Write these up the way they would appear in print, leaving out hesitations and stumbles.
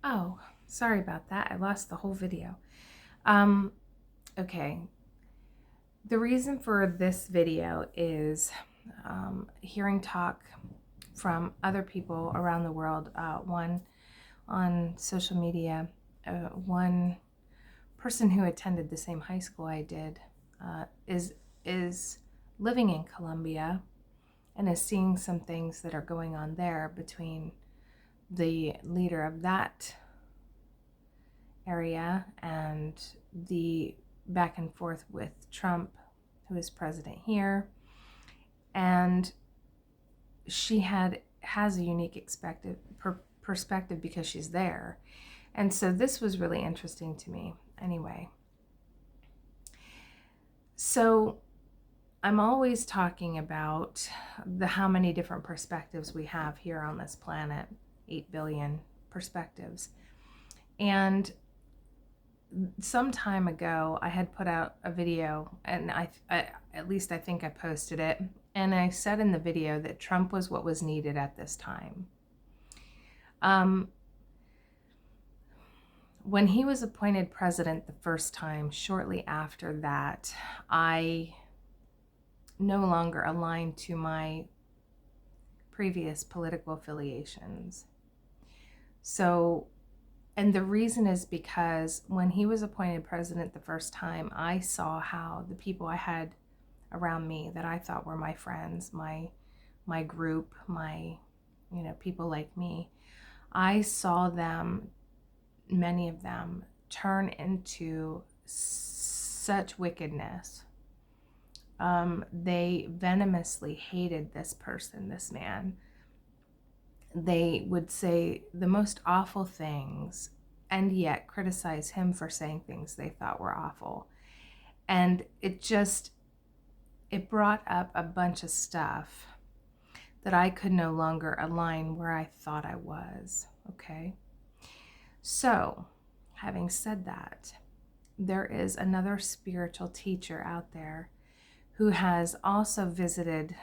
Oh, sorry about that. I lost the whole video. Okay. The reason for this video is hearing talk from other people around the world. One on social media, one person who attended the same high school I did is living in Colombia and is seeing some things that are going on there between the leader of that area and the back and forth with Trump, who is president here. And she has a unique perspective because she's there. And so this was really interesting to me. Anyway, so I'm always talking about how many different perspectives we have here on this planet, 8 billion perspectives. And some time ago, I had put out a video, and I at least I think I posted it, and I said in the video that Trump was what was needed at this time. When he was appointed president the first time, shortly after that, I no longer aligned to my previous political affiliations. So, and the reason is because when he was appointed president the first time, I saw how the people I had around me that I thought were my friends, my group, my, people like me, I saw them, many of them, turn into such wickedness. They venomously hated this person, this man. They would say the most awful things and yet criticize him for saying things they thought were awful. And it brought up a bunch of stuff that I could no longer align where I thought I was, okay? So, having said that, there is another spiritual teacher out there who has also visited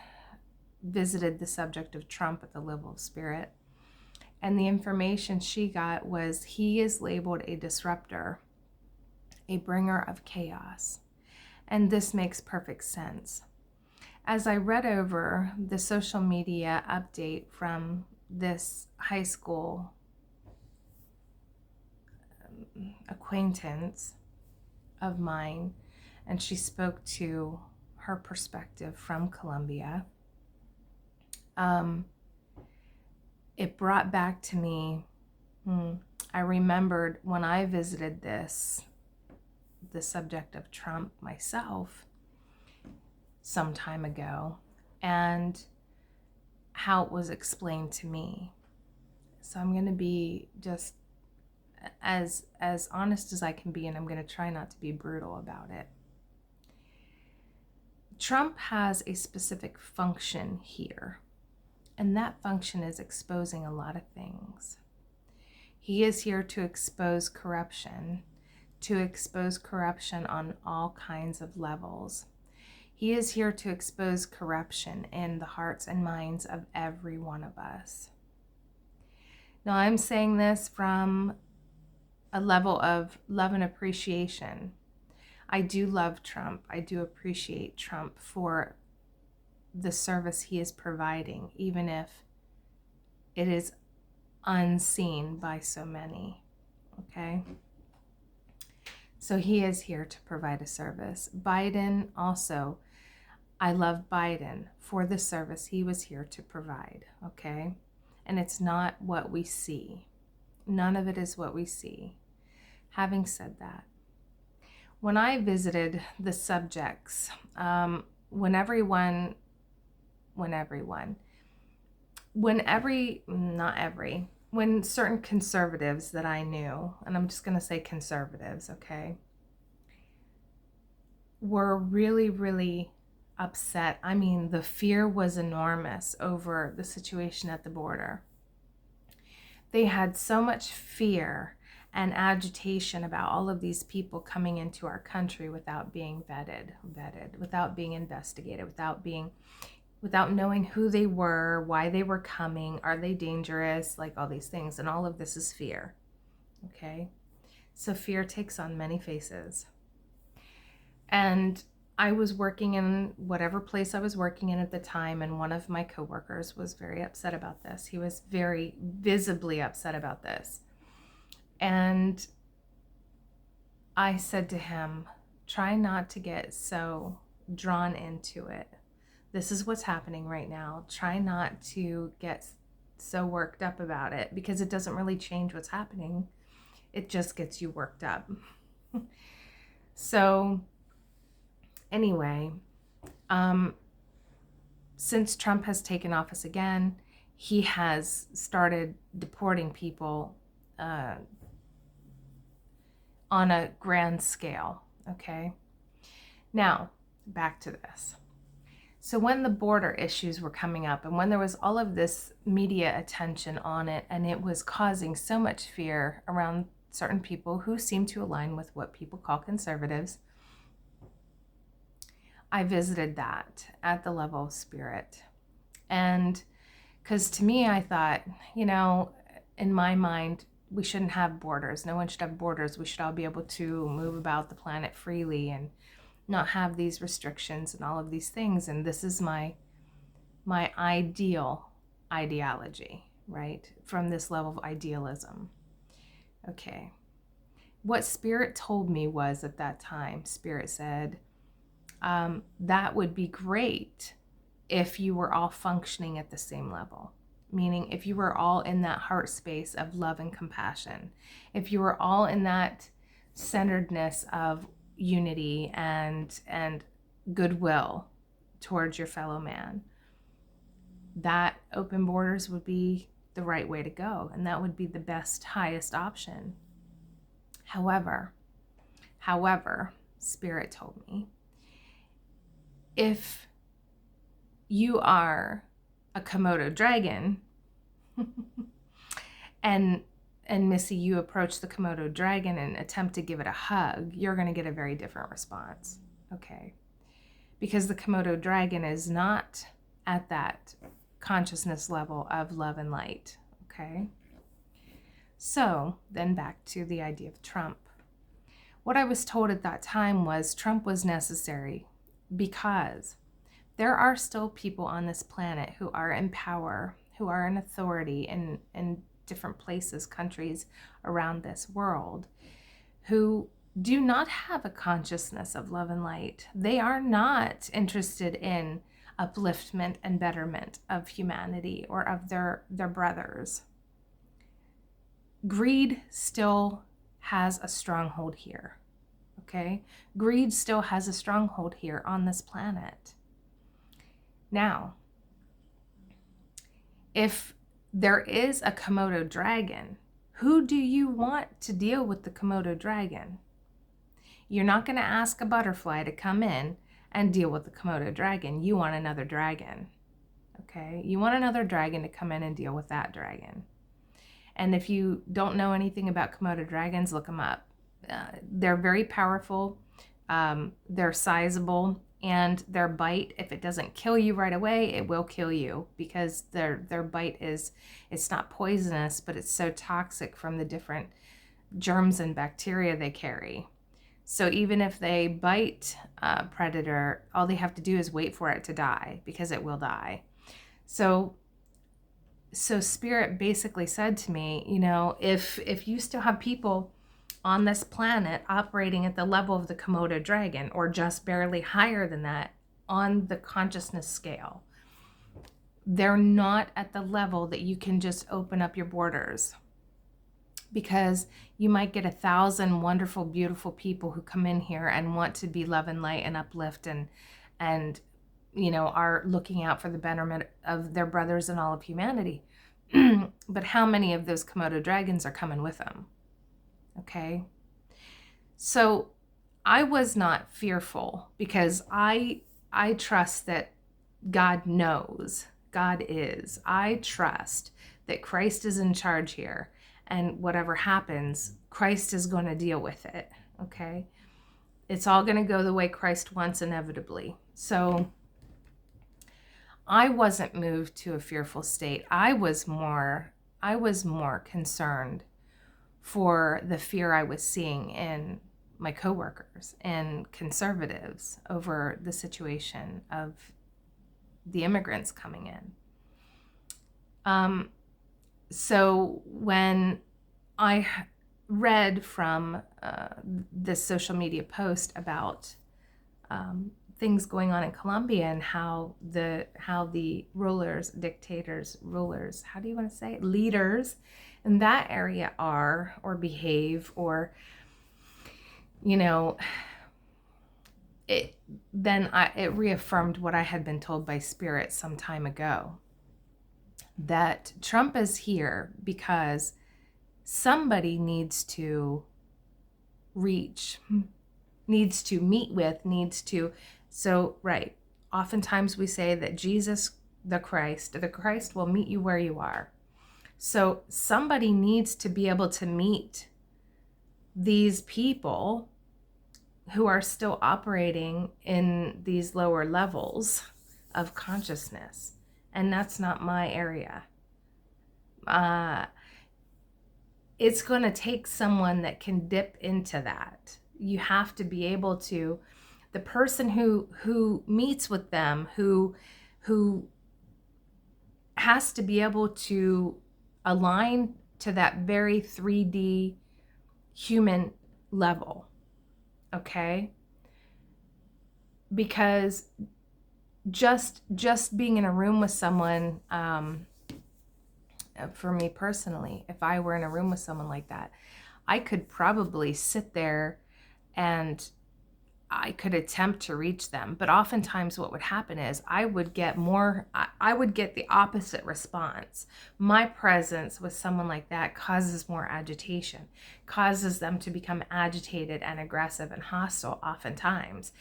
the subject of Trump at the level of spirit. And the information she got was he is labeled a disruptor, a bringer of chaos. And this makes perfect sense. As I read over the social media update from this high school acquaintance of mine, and she spoke to her perspective from Colombia, it brought back to me, I remembered when I visited the subject of Trump myself some time ago, and how it was explained to me. So I'm going to be just as honest as I can be, and I'm going to try not to be brutal about it. Trump has a specific function here, and that function is exposing a lot of things. He is here to expose corruption on all kinds of levels. He is here to expose corruption in the hearts and minds of every one of us. Now, I'm saying this from a level of love and appreciation. I do love Trump. I do appreciate Trump for the service he is providing, even if it is unseen by so many. Okay? So he is here to provide a service. Biden also, I love Biden for the service he was here to provide. Okay? And it's not what we see. None of it is what we see. Having said that, when I visited the subjects, when certain conservatives that I knew, and I'm just going to say conservatives, okay, were really, really upset. I mean, the fear was enormous over the situation at the border. They had so much fear and agitation about all of these people coming into our country without being vetted, without being investigated, without knowing who they were, why they were coming, are they dangerous, like all these things. And all of this is fear. Okay? So fear takes on many faces. And I was working in whatever place I was working in at the time, and one of my coworkers was very upset about this. He was very visibly upset about this. And I said to him, try not to get so drawn into it. This is what's happening right now. Try not to get so worked up about it, because it doesn't really change what's happening. It just gets you worked up. So anyway, since Trump has taken office again, he has started deporting people on a grand scale, okay? Now, back to this. So when the border issues were coming up, and when there was all of this media attention on it, and it was causing so much fear around certain people who seem to align with what people call conservatives, I visited that at the level of spirit. And because to me, I thought, in my mind, we shouldn't have borders. No one should have borders. We should all be able to move about the planet freely and not have these restrictions and all of these things. And this is my ideology, right? From this level of idealism. Okay. What Spirit told me was, at that time, Spirit said, that would be great if you were all functioning at the same level. Meaning, if you were all in that heart space of love and compassion, if you were all in that centeredness of unity and goodwill towards your fellow man, that open borders would be the right way to go, and that would be the best, highest option. However, Spirit told me, if you are a Komodo dragon and Missy, you approach the Komodo dragon and attempt to give it a hug, you're going to get a very different response, okay? Because the Komodo dragon is not at that consciousness level of love and light, okay? So then back to the idea of Trump. What I was told at that time was Trump was necessary because there are still people on this planet who are in power, who are in authority in different places, countries around this world, who do not have a consciousness of love and light. They are not interested in upliftment and betterment of humanity or of their brothers. Greed still has a stronghold here, okay? Greed still has a stronghold here on this planet. Now, if there is a Komodo dragon, who do you want to deal with the Komodo dragon? You're not going to ask a butterfly to come in and deal with the Komodo dragon. You want another dragon, okay? You want another dragon to come in and deal with that dragon. And if you don't know anything about Komodo dragons, look them up. They're very powerful. They're sizable. And their bite, if it doesn't kill you right away, it will kill you, because their bite it's not poisonous, but it's so toxic from the different germs and bacteria they carry. So even if they bite a predator, all they have to do is wait for it to die, because it will die. So Spirit basically said to me, if you still have people on this planet operating at the level of the Komodo dragon, or just barely higher than that on the consciousness scale, they're not at the level that you can just open up your borders, because you might get 1,000 wonderful, beautiful people who come in here and want to be love and light and uplift and are looking out for the betterment of their brothers and all of humanity. But how many of those Komodo dragons are coming with them? Okay. So I was not fearful, because I trust that God knows, God is. I trust that Christ is in charge here, and whatever happens, Christ is going to deal with it. Okay. It's all going to go the way Christ wants, inevitably. So I wasn't moved to a fearful state. I was more concerned for the fear I was seeing in my coworkers and conservatives over the situation of the immigrants coming in. So when I read from this social media post about things going on in Colombia and how the rulers, dictators, rulers, how do you want to say it? Leaders in that area are or behave, or it reaffirmed what I had been told by Spirit some time ago, that Trump is here because somebody needs to reach, needs to meet with, right. Oftentimes we say that Jesus, the Christ will meet you where you are. So somebody needs to be able to meet these people who are still operating in these lower levels of consciousness. And that's not my area. It's going to take someone that can dip into that. You have to be able to, the person who meets with them, who has to be able to align to that very 3D human level, okay? Because just being in a room with someone, for me personally, if I were in a room with someone like that, I could probably sit there and I could attempt to reach them. But oftentimes what would happen is I would get the opposite response. My presence with someone like that causes more agitation, causes them to become agitated and aggressive and hostile oftentimes.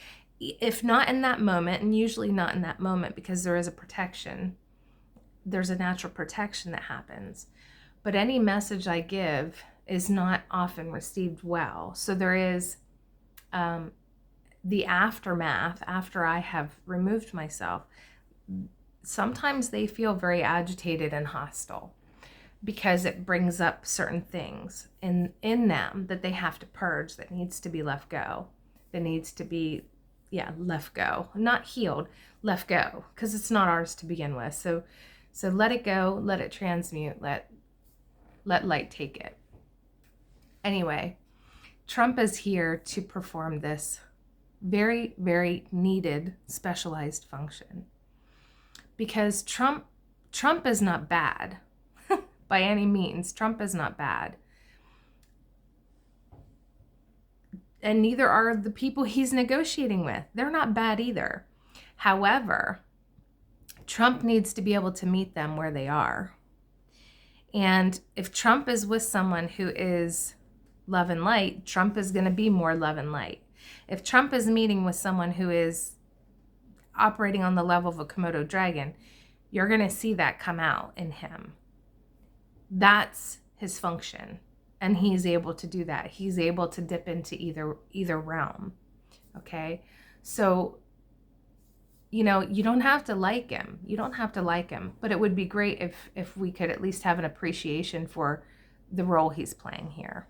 If not in that moment, and usually not in that moment because there is a protection, there's a natural protection that happens. But any message I give is not often received well. So there is the aftermath after I have removed myself. Sometimes they feel very agitated and hostile because it brings up certain things in them that they have to purge, that needs to be let go, that needs to be left go, not healed, left go, because it's not ours to begin with. So let it go, let it transmute, let light take it. Anyway, Trump is here to perform this very, very needed specialized function, because Trump is not bad by any means. Trump is not bad. And neither are the people he's negotiating with. They're not bad either. However, Trump needs to be able to meet them where they are. And if Trump is with someone who is love and light, Trump is going to be more love and light. If Trump is meeting with someone who is operating on the level of a Komodo dragon, you're going to see that come out in him. That's his function. And he's able to do that. He's able to dip into either realm. Okay? So, you don't have to like him. You don't have to like him. But it would be great if we could at least have an appreciation for the role he's playing here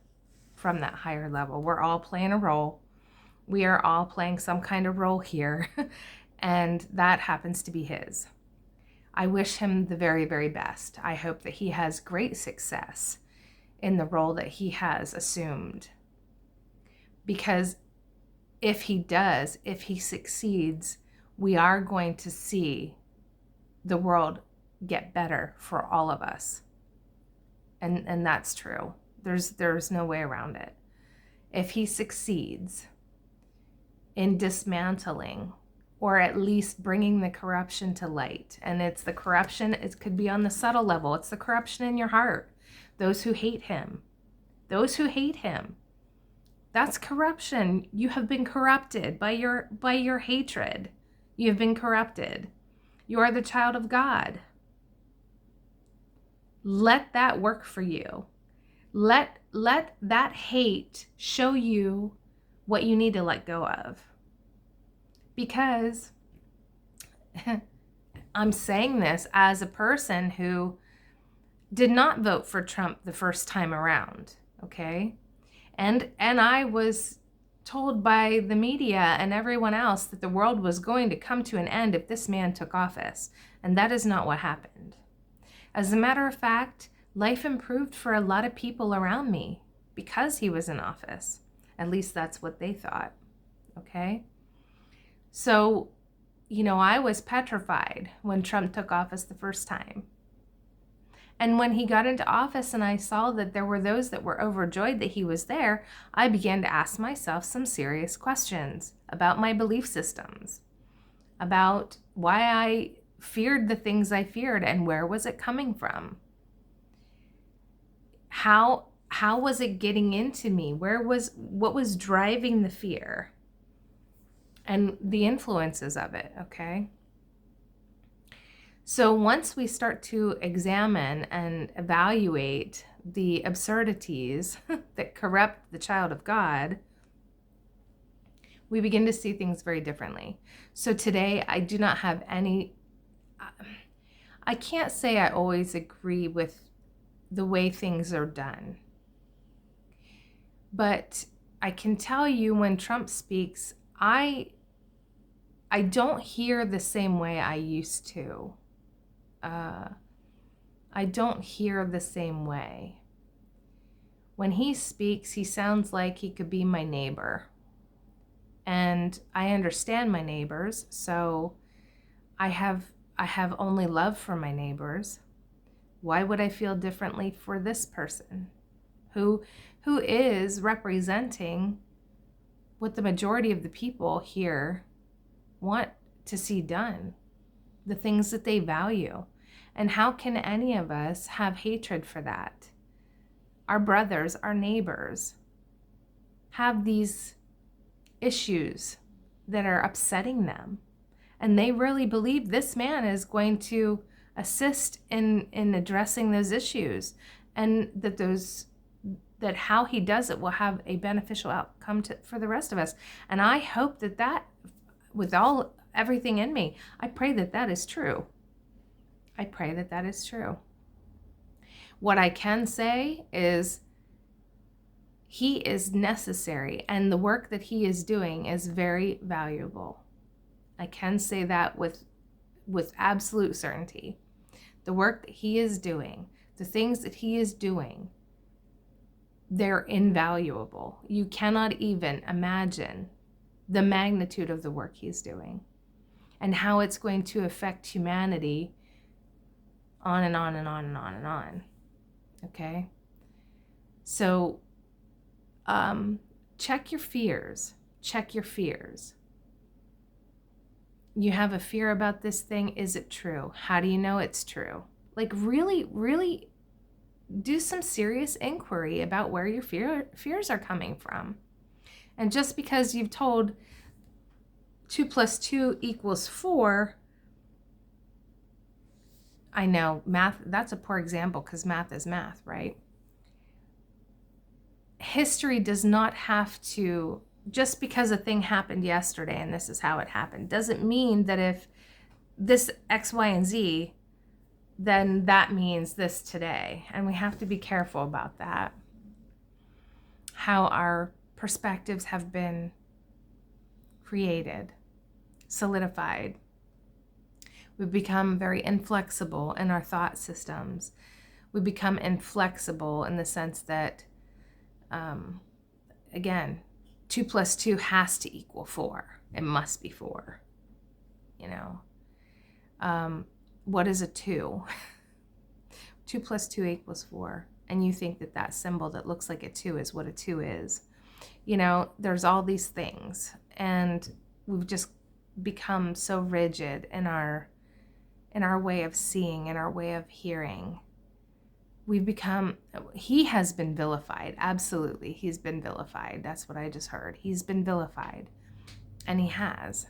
from that higher level. We're all playing a role. We are all playing some kind of role here. And that happens to be his. I wish him the very, very best. I hope that he has great success in the role that he has assumed. Because if he succeeds, we are going to see the world get better for all of us. And that's true. There's no way around it. If he succeeds in dismantling, or at least bringing the corruption to light, and it's the corruption, it could be on the subtle level, it's the corruption in your heart. Those who hate him, that's corruption. You have been corrupted by your hatred. You have been corrupted. You are the child of God. Let that work for you. Let that hate show you what you need to let go of. Because I'm saying this as a person who did not vote for Trump the first time around. okay? And I was told by the media and everyone else that the world was going to come to an end if this man took office, and that is not what happened. As a matter of fact, life improved for a lot of people around me because he was in office. At least that's what they thought, okay? So, I was petrified when Trump took office the first time. And when he got into office and I saw that there were those that were overjoyed that he was there, I began to ask myself some serious questions about my belief systems, about why I feared the things I feared and where was it coming from? How was it getting into me? What was driving the fear? And the influences of it, okay? So once we start to examine and evaluate the absurdities that corrupt the child of God, we begin to see things very differently. So today, I do not have I can't say I always agree with the way things are done. But I can tell you when Trump speaks, I don't hear the same way I used to. I don't hear the same way. When he speaks, he sounds like he could be my neighbor. And I understand my neighbors, so I have only love for my neighbors. Why would I feel differently for this person who is representing what the majority of the people here want to see done, the things that they value? And how can any of us have hatred for that? Our brothers, our neighbors have these issues that are upsetting them. And they really believe this man is going to assist in addressing those issues, and that how he does it will have a beneficial outcome for the rest of us. And I hope that with everything in me, I pray that is true. I pray that is true. What I can say is he is necessary, and the work that he is doing is very valuable. I can say that with absolute certainty. The work that he is doing, the things that he is doing, they're invaluable. You cannot even imagine the magnitude of the work he's doing and how it's going to affect humanity on and on and on and on and on. Okay? So, check your fears. Check your fears. You have a fear about this thing. Is it true? How do you know it's true? Like, really, really do some serious inquiry about where your fears are coming from. And just because you've told 2 + 2 = 4, I know math, that's a poor example because math is math, right? History does not have to, just because a thing happened yesterday and this is how it happened, doesn't mean that if this X, Y, and Z, then that means this today. And we have to be careful about that. How our perspectives have been created, solidified. We've become very inflexible in our thought systems. We become inflexible in the sense that, again, 2 + 2 has to equal 4. It must be 4. What is a 2? 2 + 2 = 4. And you think that symbol that looks like a 2 is what a 2 is. There's all these things. And we've just become so rigid in our way of seeing, in our way of hearing. He has been vilified. Absolutely. He's been vilified. That's what I just heard. He's been vilified. And he has.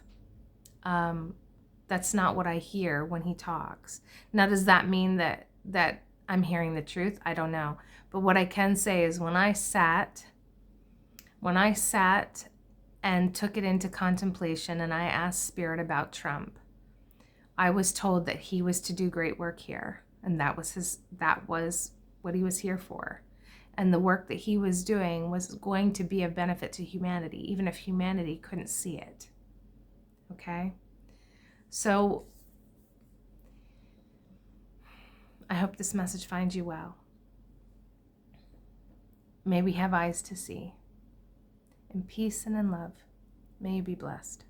That's not what I hear when he talks. Now, does that mean that I'm hearing the truth? I don't know. But what I can say is when I sat and took it into contemplation and I asked Spirit about Trump, I was told that he was to do great work here. And that was what he was here for. And the work that he was doing was going to be of benefit to humanity, even if humanity couldn't see it. Okay? So I hope this message finds you well. May we have eyes to see. In peace and in love, may you be blessed.